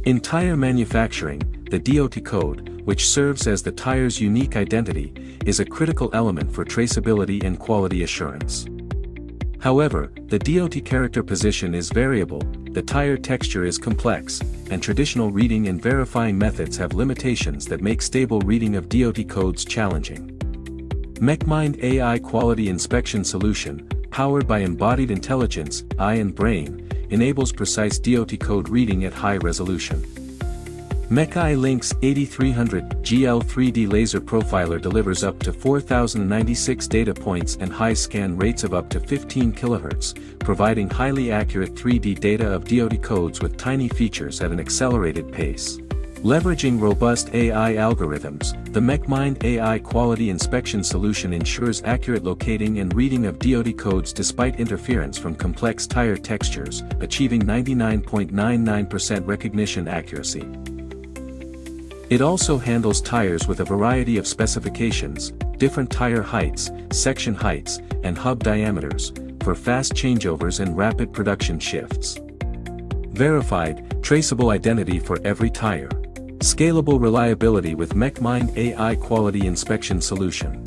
In tire manufacturing, the DOT code, which serves as the tire's unique identity, is a critical element for traceability and quality assurance. However, the DOT character position is variable, the tire texture is complex, and traditional reading and verifying methods have limitations that make stable reading of DOT codes challenging. Mech-Mind AI Quality Inspection Solution, powered by embodied intelligence, eye and brain, enables precise DOT code reading at high resolution. Mech-Eye LNX-8300-GL 3D laser profiler delivers up to 4096 data points and high scan rates of up to 15 kHz, providing highly accurate 3D data of DOT codes with tiny features at an accelerated pace. Leveraging robust AI algorithms, the Mech-Mind AI Quality Inspection Solution ensures accurate locating and reading of DOT codes despite interference from complex tire textures, achieving 99.99% recognition accuracy. It also handles tires with a variety of specifications, different tire heights, section heights, and hub diameters, for fast changeovers and rapid production shifts. Verified, traceable identity for every tire. Scalable reliability with Mech-Mind AI Quality Inspection Solution.